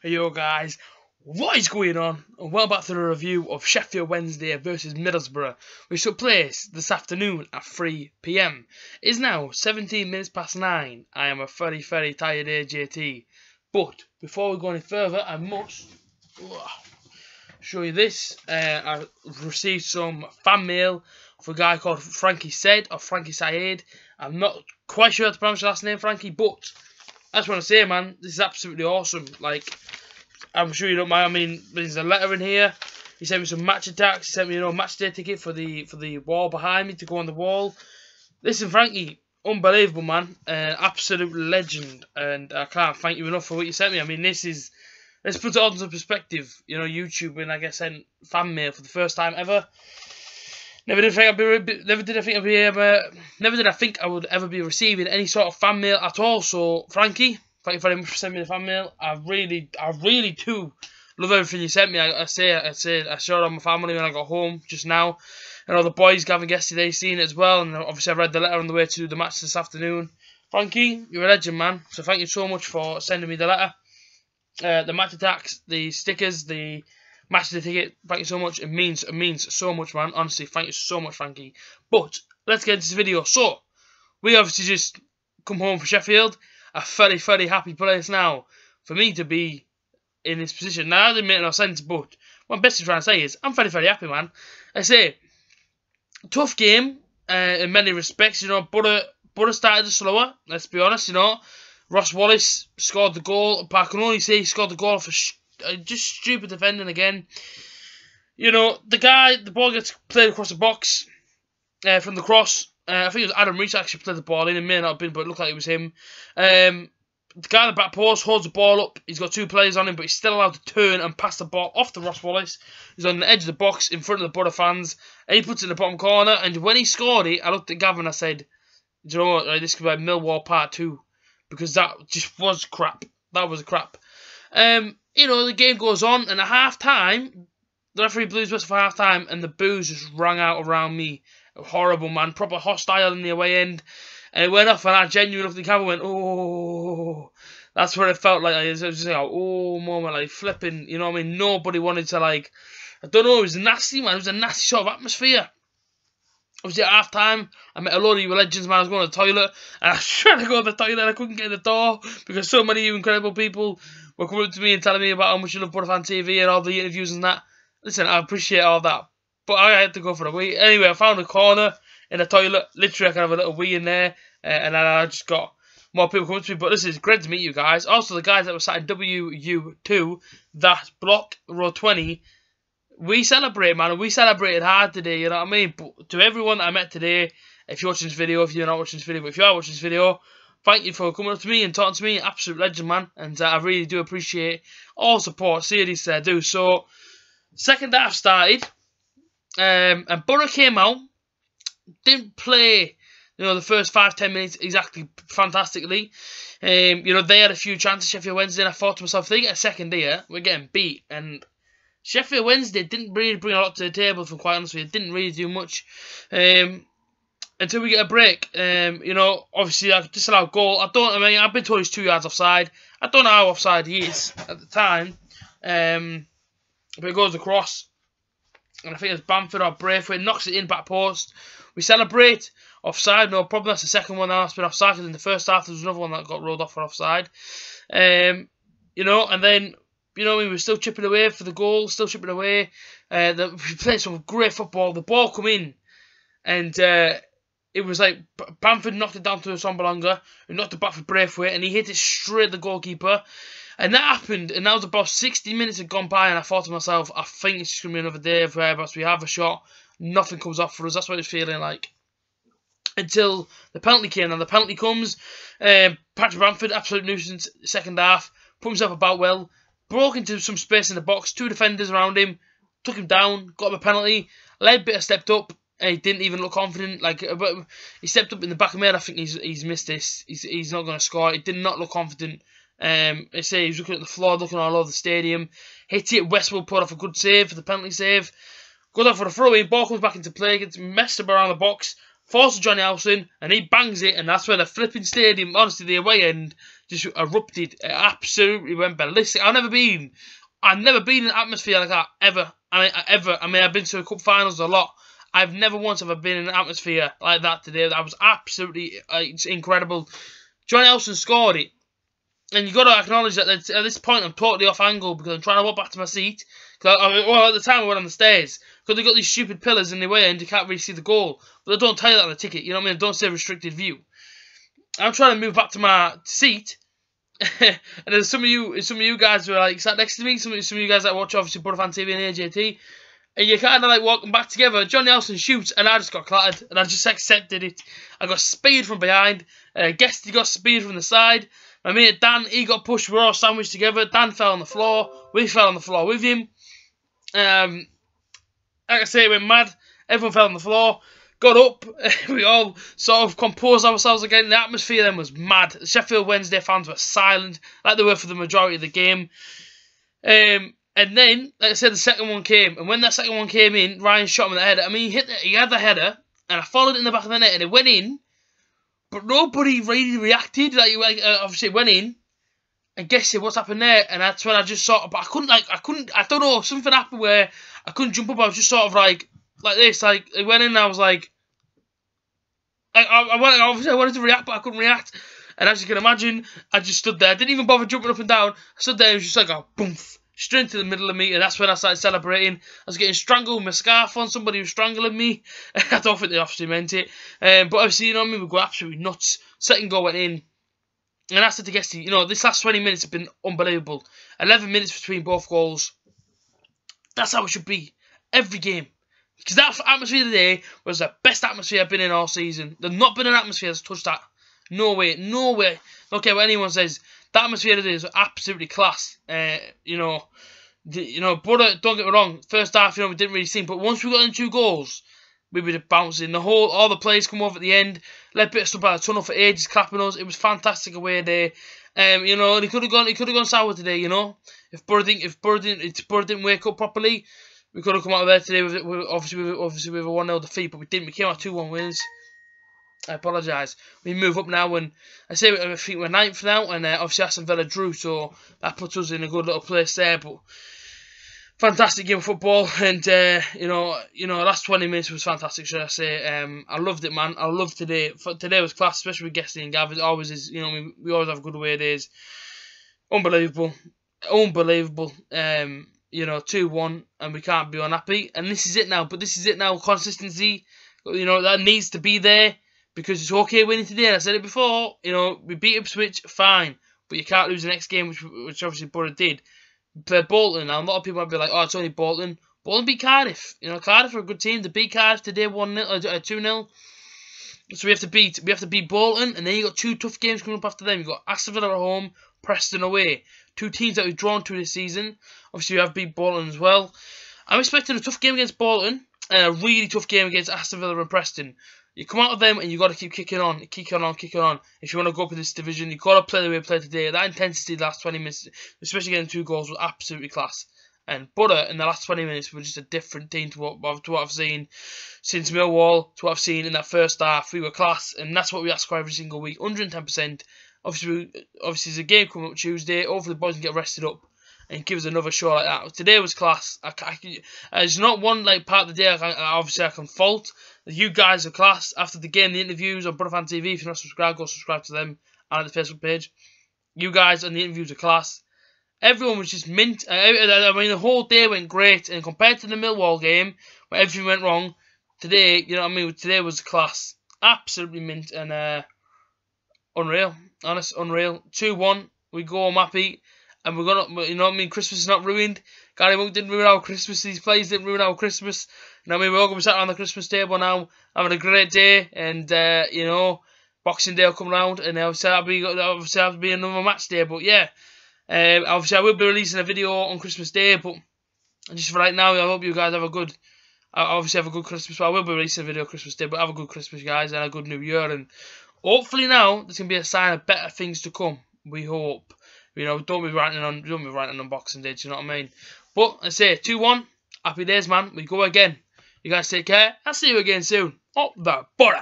Hey yo guys, what is going on? And welcome back to the review of Sheffield Wednesday vs Middlesbrough, which took place this afternoon at 3 PM. It is now 17 minutes past 9. I am a very tired A.J.T. But before we go any further, I must show you this. I received some fan mail for a guy called Frankie Said, or Frankie Said. I'm not quite sure how to pronounce your last name, Frankie, but I just want to say, man, this is absolutely awesome. Like, I'm sure you don't mind. I mean, there's a letter in here. He sent me some match attacks. He sent me, match day ticket for the wall behind me to go on the wall. Listen, Frankie, unbelievable, man. Absolute legend, and I can't thank you enough for what you sent me. I mean, this is, let's put it all into perspective. You know, YouTube, when I get sent fan mail for the first time ever. Never did I think I would ever be receiving any sort of fan mail at all. So, Frankie, thank you very much for sending me the fan mail. I really do love everything you sent me. I showed it on my family when I got home just now, and all the boys gathered yesterday seen it as well. And obviously, I've read the letter on the way to the match this afternoon. Frankie, you're a legend, man. So thank you so much for sending me the letter, the match attacks, the stickers, the match the ticket. Thank you so much. It means so much, man. Honestly, thank you so much, Frankie. But let's get into this video. So we obviously just come home from Sheffield, a very happy place now for me to be in this position. Now that doesn't make no sense, but what I'm basically trying to say is I'm very happy, man. I say tough game in many respects. You know, Butter started slower. Let's be honest. You know, Ross Wallace scored the goal, but I can only say he scored the goal for just stupid defending again. You know, the ball gets played across the box from the cross. I think it was Adam Rees actually played the ball in. It may not have been, but it looked like it was him. The guy in the back post holds the ball up. He's got two players on him, but he's still allowed to turn and pass the ball off to Ross Wallace. He's on the edge of the box in front of the Butter fans, and he puts it in the bottom corner. And when he scored it, I looked at Gavin and I said, do you know what, this could be like Millwall Part 2, because that just was crap. That was crap. You know, the game goes on, and at half-time, the referee blew his whistle for half-time, and the boos just rang out around me. Horrible, man. Proper hostile in the away end. And it went off, and I genuinely looked at the camera and went, oh. That's what it felt like. It was just like, oh, moment, like, flipping, you know what I mean? Nobody wanted to, like, I don't know, it was nasty, man. It was a nasty sort of atmosphere. Obviously, at half-time, I met a load of you legends, man. I was going to the toilet, and I was trying to go to the toilet, and I couldn't get in the door, because so many of you incredible people were coming up to me and telling me about how much you love Butterfan TV and all the interviews and that. Listen, I appreciate all that, but I had to go for a wee. Anyway, I found a corner in the toilet. Literally, I can have a little wee in there, and then I just got more people coming to me. But listen, it's great to meet you guys. Also, the guys that were sat in WU2, that block, row 20, we celebrate, man. We celebrated hard today, you know what I mean? But to everyone that I met today, if you're watching this video, if you're not watching this video, but if you are watching this video, thank you for coming up to me and talking to me. Absolute legend, man. And I really do appreciate all support. Seriously, I do. So, second half started, and Borough came out, didn't play, you know, the first 5-10 minutes exactly fantastically. You know, they had a few chances, Sheffield Wednesday, and I thought to myself, if they get a second here, we're getting beat. And Sheffield Wednesday didn't really bring a lot to the table, if I'm quite honest with you. It didn't really do much. Until we get a break, you know, obviously I disallowed goal. I've been told he's 2 yards offside. I don't know how offside he is at the time, but it goes across, and I think it's Bamford or Braithwaite knocks it in back post. We celebrate offside, no problem. That's the second one now that's been offside, because in the first half there was another one that got rolled off for offside. You know, and then, you know, we were still chipping away for the goal, still chipping away. We played some great football. The ball come in, and it was like Bamford knocked it down to Sombalonga, who knocked it back for Braithwaite, and he hit it straight at the goalkeeper. And that happened, and that was about 60 minutes had gone by, and I thought to myself, I think it's just going to be another day of whereabouts we have a shot, nothing comes off for us. That's what it was feeling like. Until the penalty came, and the penalty comes. Patrick Bamford, absolute nuisance, second half, put himself about well, broke into some space in the box, 2 defenders around him, took him down, got him a penalty. Leadbitter stepped up, and he didn't even look confident. Like, but he stepped up in the back of my head. I think he's missed this. He's not going to score. He did not look confident. I say he was looking at the floor, looking all over the stadium. Hit it. Westwood put off a good save for the penalty save. Goes out for the throw-in. Ball comes back into play. Gets messed up around the box. Forces Johnny Howson, and he bangs it. And that's where the flipping stadium, honestly, the away end, just erupted. It absolutely went ballistic. I've never been in an atmosphere like that ever. I mean, I've been to a cup finals a lot. I've never once ever been in an atmosphere like that today. That was absolutely it's incredible. Johnny Elson scored it. And you've got to acknowledge that at this point I'm totally off angle because I'm trying to walk back to my seat. Well, at the time I went on the stairs because they've got these stupid pillars in the way and you can't really see the goal. But they don't tell you that on the ticket, you know what I mean? They don't say restricted view. I'm trying to move back to my seat. And there's some of you guys who are like sat next to me, some of you guys that watch obviously Brother Fan TV and A.J.T. And you're kind of like walking back together. Johnny Elson shoots and I just got clattered and I just accepted it. I got speed from behind. Guesty got speed from the side. My mate Dan, he got pushed. We were all sandwiched together. Dan fell on the floor. We fell on the floor with him. Like I say, we went mad. Everyone fell on the floor. Got up. We all sort of composed ourselves again. The atmosphere then was mad. The Sheffield Wednesday fans were silent, like they were for the majority of the game. And then, like I said, the second one came. And when that second one came in, Ryan shot him in the header. I mean, he had the header, and I followed it in the back of the net, and it went in. But nobody really reacted. Obviously it went in. And guess what's happened there? And that's when I just sort of, but I don't know, something happened where I couldn't jump up. I was just sort of like this. Like, it went in and I was like, obviously I wanted to react, but I couldn't react. And as you can imagine, I just stood there. I didn't even bother jumping up and down. I stood there and it was just like a boom, straight into the middle of me. And that's when I started celebrating. I was getting strangled with my scarf on. Somebody was strangling me. I don't think they obviously meant it. But obviously, you know what I mean? We go absolutely nuts. Second goal went in. And I said to Guesty, you know, this last 20 minutes have been unbelievable. 11 minutes between both goals. That's how it should be. Every game. Because that atmosphere today was the best atmosphere I've been in all season. There's not been an atmosphere that's touched that. No way. No way. Don't care what anyone says. The atmosphere today is absolutely class. But don't get me wrong. First half, we didn't really see. But once we got in 2 goals, we were bouncing. All the players come over at the end. Let a bit of stuff out of the tunnel for ages, clapping us. It was fantastic away there. And he could have gone sour today. If Borough didn't wake up properly, we could have come out of there today with a 1-0 defeat. But we didn't. We came out 2-1 wins. I apologise. We move up now, and I think we're 9th now, and obviously Aston Villa drew, so that puts us in a good little place there. But fantastic game of football, and last 20 minutes was fantastic, should I say? I loved it, man. I loved today. Today was class, especially with Guesty and Gav. It always is. We always have good away days. Unbelievable. 2-1, and we can't be unhappy. And this is it now. But this is it now. Consistency, that needs to be there. Because it's okay winning today, and I said it before, we beat Ipswich, fine, but you can't lose the next game, which obviously Borough did. We played Bolton, now a lot of people might be like, oh, it's only Bolton. Bolton beat Cardiff. Cardiff are a good team. They beat Cardiff today 2-0. So we have to beat Bolton, and then you got 2 tough games coming up after them. You got Aston Villa at home, Preston away. 2 teams that we've drawn to this season. Obviously, we have beat Bolton as well. I'm expecting a tough game against Bolton, and a really tough game against Aston Villa and Preston. You come out of them and you got to keep kicking on. If you want to go up in this division, you got to play the way we played today. That intensity the last 20 minutes, especially getting 2 goals, was absolutely class. And Borough in the last 20 minutes were just a different team to what I've seen since Millwall, to what I've seen in that first half. We were class, and that's what we ask for every single week, 110%. Obviously, there's a game coming up Tuesday. Hopefully the boys can get rested up and give us another show like that. Today was class. There's not one part of the day I can fault. You guys are class. After the game, the interviews on Brother Fan TV. If you're not subscribed, go subscribe to them and at the Facebook page. You guys and the interviews are class. Everyone was just mint. I mean, the whole day went great. And compared to the Millwall game, where everything went wrong, today, today was class. Absolutely mint and unreal. Honest, unreal. 2-1. We go home happy. And we're gonna, Christmas is not ruined. Gary Monk didn't ruin our Christmas. These players didn't ruin our Christmas. We're all gonna be sat around the Christmas table now, having a great day. And Boxing Day will come round, and obviously that'll be another match day. But yeah, obviously I will be releasing a video on Christmas Day. But just for right now, I hope you guys have a good. Obviously have a good Christmas. But I will be releasing a video on Christmas Day. But have a good Christmas, guys, and a good New Year. And hopefully now there's gonna be a sign of better things to come. We hope. Don't be ranting on Boxing Day, do you know what I mean? But I say 2-1, happy days, man. We go again. You guys take care. I'll see you again soon. Up the Borough.